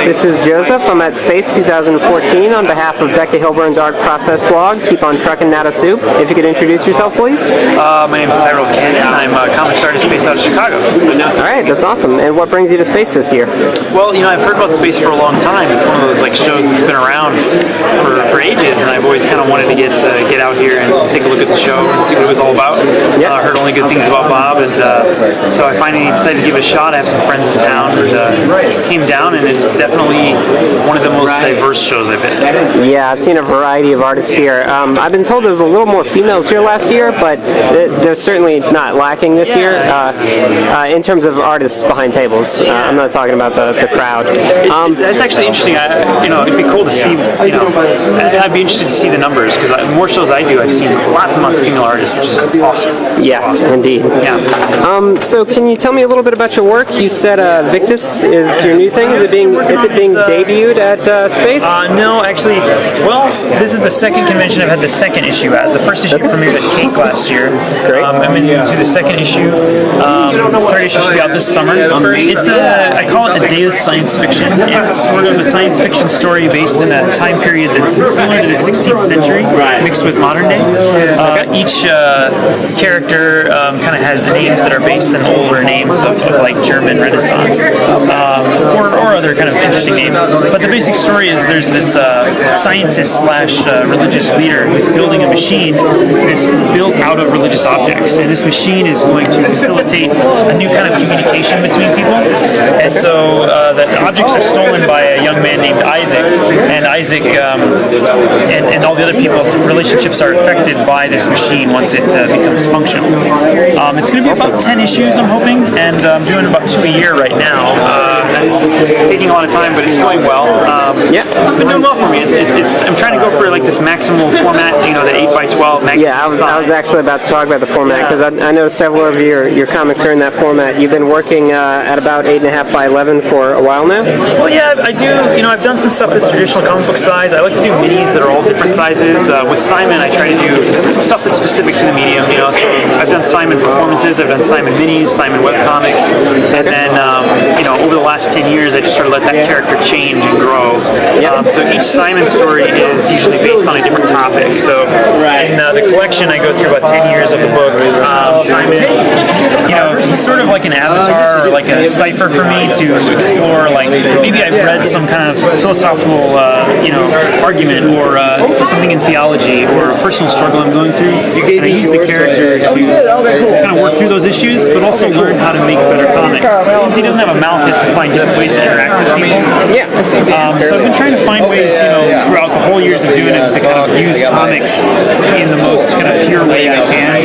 This is Joseph. I'm at Space 2014 on behalf of Becca Hilburn's Art Process blog. Keep on trucking that a soup. If you could introduce yourself, please. My name is Tyrell. I'm a comics artist based out of Chicago. All right, that's awesome. And what brings you to Space this year? Well, I've heard about Space for a long time. It's one of those shows that's been around for ages, and I've always kind of wanted to get out here and take a look at the show and see what it was all about. I heard only good things about Bob, and so I finally decided to give it a shot. I have some friends in town who came down, and it's definitely one of the most diverse shows I've been at. Yeah, I've seen a variety of artists here. I've been told there was a little more females here last year, but they're certainly not lacking this year in terms of artists behind tables. I'm not talking about the crowd. That's actually interesting. It'd be cool to see. I'd be interested to see the numbers because the more shows I do, I've seen lots and lots of female artists, which is awesome. Yeah, awesome. Indeed. Yeah. So can you tell me a little bit about your work? You said Victus is your new thing. Is it being debuted at Space? No, actually. Well, this is the second convention I've had the second issue at. The first issue premiered at Cake last year. Great. I'm into the second issue. Third issue should be out this summer. It's I call it a day of science fiction. It's sort of a science fiction story based in a time period that's similar to the 16th century, mixed with modern day. Each character kind of has names that are based in older names of like German Renaissance or other kind of interesting names. But the basic story is there's this scientist slash religious leader who's building a machine that's built out of religious objects, and this machine is going to facilitate a new kind of communication between people. And so the objects are stolen by a young man named Isaac, and Isaac and all the other people's relationships are affected by this machine once it becomes functional. It's going to be about 10 issues, I'm hoping, and I'm doing about 2 a year right now. That's taking a lot of time, but it's going well. It's been doing well for me. I'm trying to go for this maximal format, the 8x12 magazine. Yeah, I was actually about to talk about the format because I know several of your comics are in that format. You've been working at about 8.5 by 11 for a while now. Well, yeah, I do. I've done some stuff that's traditional comic book size. I like to do minis that are all different sizes. With Simon, I try to do stuff that's specific to the medium. So I've done Simon performances, I've done Simon minis, Simon webcomics, and then over the last 10 years, I just sort of let that character change and grow. So each Simon story is usually based on a different topic. So in the collection, I go through about 10 years of the book. Simon, he's sort of like an avatar or like a cipher for me to explore. Maybe I've read some kind of philosophical, argument or something in theology or a personal struggle I'm going through. And I use the character to kind of work through those issues, but also learn how to make better comics. Since he doesn't have a mouth, he has to find different ways to interact with people. So I've been trying to find ways, throughout the whole years of doing it to kind of use comics in the most kind of pure way I can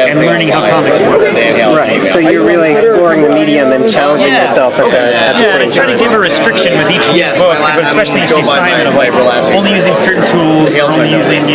and learning how comics work. Right. So you're really exploring the medium and challenging yourself at the same time. I try to give a restriction with each book, but especially each assignment of only using certain tools, or only using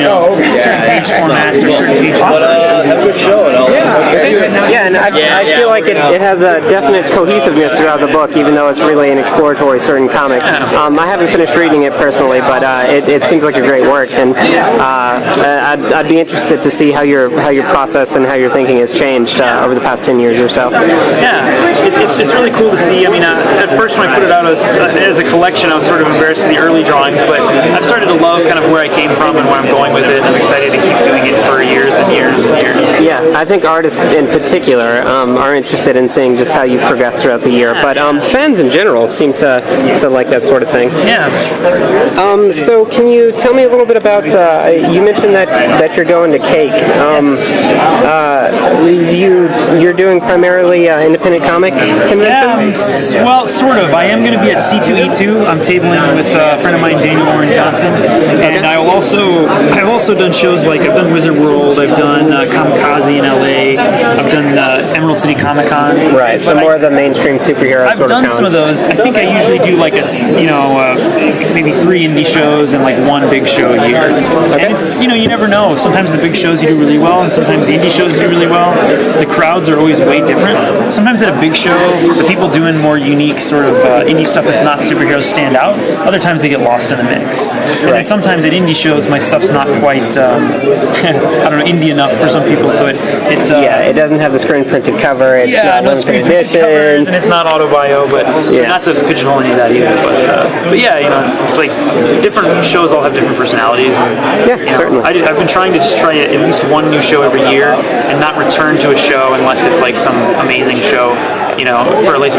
certain page formats or certain page have a good show. And I feel like it has a definite cohesiveness throughout the book, even though it's really an exploratory certain comic. I haven't finished reading it personally, but it seems like a great work, and I'd be interested to see how your process and how your thinking has changed over the past 10 years or so. It's really cool to see. At first when I put it out as a collection, I was sort of embarrassed of the early drawings, but I've started to love kind of where I came from and where I'm going with it. I'm excited to keep doing it for years and years and years. Yeah, I think artists in particular are interested in seeing just how you progress throughout the year, but fans in general seem to like that sort of thing. So can you tell me a little bit about, you mentioned that you're going to Cake. You're doing primarily independent comic conventions? Well, sort of. I am going to be at C2E2. I'm tabling with a friend of mine, Daniel Warren Johnson, and I've also done shows like I've done Wizard World, I've done Kamikaze in LA, I've done Emerald City Comic Con. Right. So more of the mainstream superhero. I've done some of those. I think I usually do like maybe 3 indie shows and like 1 big show a year. And it's you never know. Sometimes the big shows you do really well, and sometimes the indie shows you do really well. The crowds are always way different. Sometimes at a big show, the people doing more unique sort of indie stuff that's not superheroes stand out. Other times they get lost in the mix. And then sometimes at indie shows, my stuff's not quite, indie enough for some people, so it it doesn't have the screen printed cover. It's not no limited screen printed edition. covers, and it's not auto bio, but not to pigeonhole any of that either. But yeah, it's like different shows all have different personalities. And, certainly. I've been trying to just try at least one new show every year, and not return to a show unless it's like some amazing show. For at least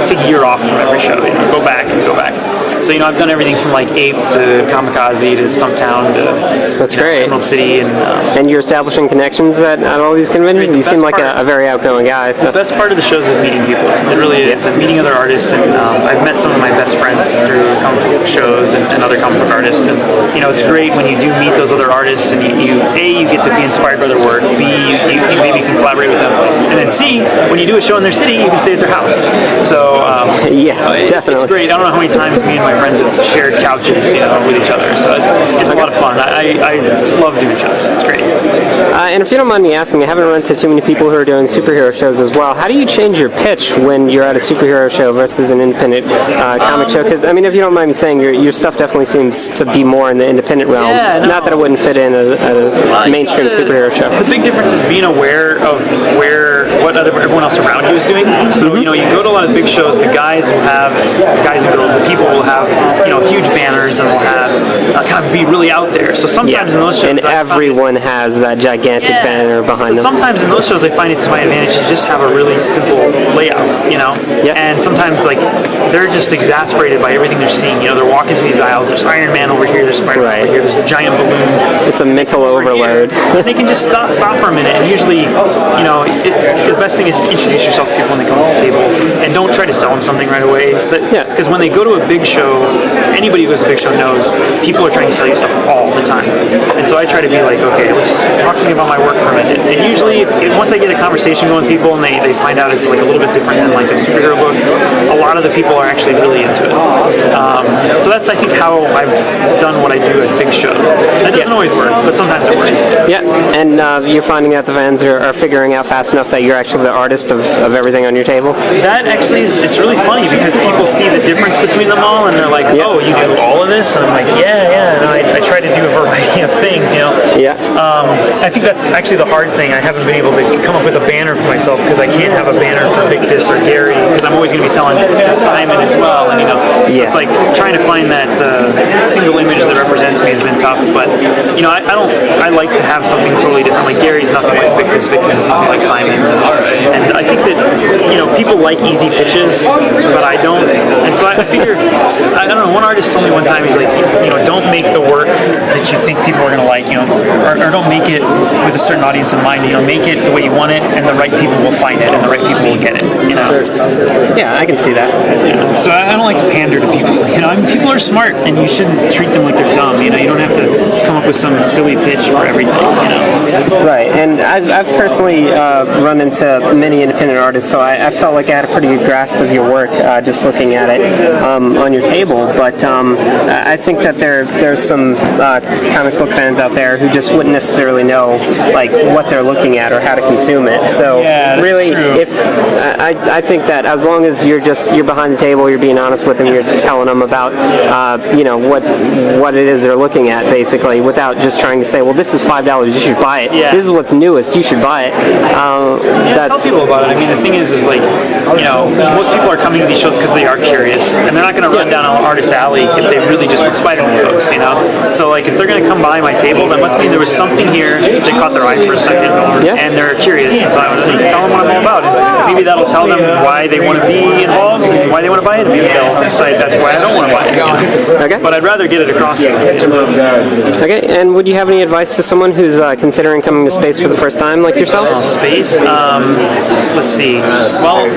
take a year off from every show. Go back and go back. So I've done everything from like Ape to Kamikaze to Stumptown to That's great. Emerald City, and you're establishing connections at all these conventions. You seem like a very outgoing guy. So. The best part of the shows is meeting people. It really is. And meeting other artists, and I've met some of my best friends through comic book shows and other comic book artists. And it's great when you do meet those other artists, and you get to be inspired by their work. B, you maybe can collaborate with them, and then C, when you do a show in their city, you can stay at their house. So definitely, it's great. I don't know how many times me and my friends have shared couches, with each other. So it's a lot of fun. I love doing shows. It's great. And if you don't mind me asking, I haven't run into too many people who are doing superhero shows as well. How do you change your pitch when you're at a superhero show versus an independent comic show? Because if you don't mind me saying, your stuff definitely seems to be more in the independent realm. Yeah, no. Not that it wouldn't fit in a mainstream superhero show. The big difference is being aware of what everyone else around you is doing. So you go to a lot of big shows. The guys and girls, the people will have huge banners, and will have kind of be really out there. So sometimes in those shows, and everyone has that gigantic banner behind them. Sometimes in those shows, I find it's to my advantage to just have a really simple layout, And sometimes they're just exasperated by everything they're seeing. They're walking through these aisles. There's Iron Man over here. There's Spider-Man over here. There's giant balloons. It's a mental overload. And they can just stop for a minute. And usually, the best thing is just introduce yourself to people when they come to the table, and don't try to sell them something right away. Because when they go to a big show, anybody who goes to a big show knows people are trying to sell you stuff all the time. And so I try to be like, okay, let's talk to me about my work for a minute. And usually, once I get a conversation going with people, and they find out it's like a little bit different than like a superhero book, a lot of the people are actually really into it. So that's, I think, how I've done what I do at big shows. That doesn't always work, but sometimes it works. Yeah, and you're finding that the fans are figuring out fast enough that you're actually the artist of everything on your table? That actually it's really funny, because people see the difference between them all, and they're like, oh, you do all of this? And I'm like, yeah. And I try to do a variety of things, Yeah. I think that's actually the hard thing. I haven't been able to come up with a banner for myself, because I can't have a banner for Victus or Gary, because I'm always going to be selling Simon as well. And so it's like trying to find that single image that represents me has been tough. But I like to have something totally different. Like Gary's nothing like Victus. Victus is nothing like Simon. And I think that people like easy pitches, but I don't. And so I figure, I don't know. One artist told me one time, he's like, don't make the work that you think people are going to like, or don't make it with a certain audience in mind. Make it the way you want it, and the right people will find it, and the right people will get it. Yeah, I can see that. So I don't like to pander to people. People are smart, and you shouldn't treat them like they're dumb. You don't have to come up with some silly pitch for everything. Right, and I've personally run into many independent artists, so I felt like I had a pretty good grasp of your work just looking at it on your table. But I think that there's some comic book fans out there who just wouldn't necessarily know like what they're looking at or how to consume it. So really, if I think that as long as you're behind the table, you're being honest with them, you're telling them about what it is they're looking at, basically, without just trying to say, well, this is $5, you should buy it. This is what's newest, you should buy it. Tell people about it. I mean, the thing is like, most people are coming to these shows because they are curious, and they're not going to run down an artist alley if they really just want Spider-Man books, So like, if they're going to come by my table, that must mean there was something here that caught their eye for a second, and they're curious. And so I would tell them what I'm all about. And maybe that'll tell them why they want to be involved, and why they want to buy it. Maybe they'll decide that's why I don't want to buy it. Okay. But I'd rather get it across. Okay. And would you have any advice to someone who's considering coming to Space for the first time, like yourself? Space. Let's see. Well,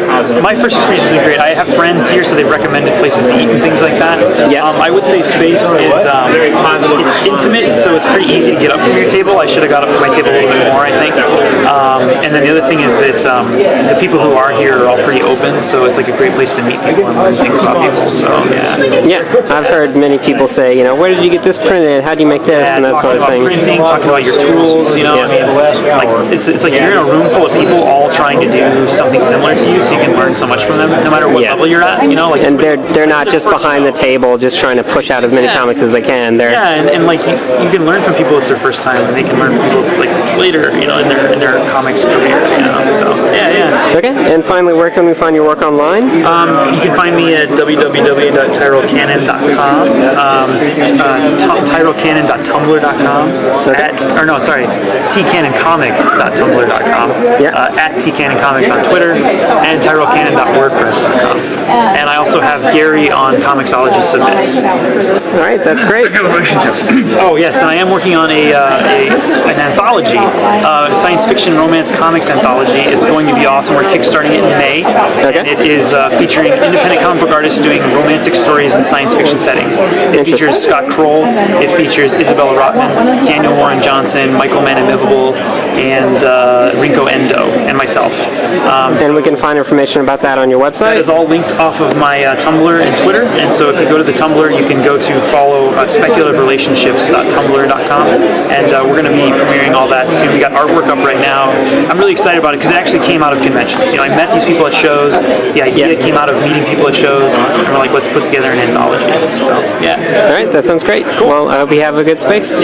my first experience has been great. I have friends here, so they've recommended places to eat and things like that. I would say Space is it's intimate, so it's pretty easy to get up from your table. I should have got up from my table a little bit more, I think. And then the other thing is that the people people who are here are all pretty open, so it's like a great place to meet people and learn things about people. So Yeah, I've heard many people say, where did you get this printed? How do you make this? And that sort of thing. Printing, talking about your tools, I mean, like it's like you're in a room full of people all trying to do something similar to you, so you can learn so much from them, no matter what level you're at. Like, and they're not just behind the table, just trying to push out as many comics as they can. And like you can learn from people it's their first time, and they can learn from people it's like later, in their comics career. So Okay, and finally, where can we find your work online? You can find me at www.tyrellcannon.com, tyrellcannon.tumblr.com, tcannoncomics.tumblr.com, at tcannoncomics on Twitter, and tyrellcannon.wordpress.com. And I also have Gary on Comixology Submit. All right, that's great. Oh yes, and I am working on an anthology, science fiction romance comics anthology. It's going to be awesome. We're kickstarting it in May. Okay. And it is featuring independent comic book artists doing romantic stories in science fiction settings. It features Scott Kroll, it features Isabella Rotman, Daniel Warren Johnson, Michael Manimivable, and Rinko Endo, and myself. And we can find information about that on your website? That is all linked off of my Tumblr and Twitter, and so if you go to the Tumblr, you can go to follow speculative-relationships.tumblr.com, and we're going to be premiering all that soon. We got artwork up right now. I'm really excited about it because it actually came out of conventions. I met these people at shows. The idea came out of meeting people at shows, and we're like, let's put together an anthology. So, All right, that sounds great. Cool. Well, I hope you have a good space.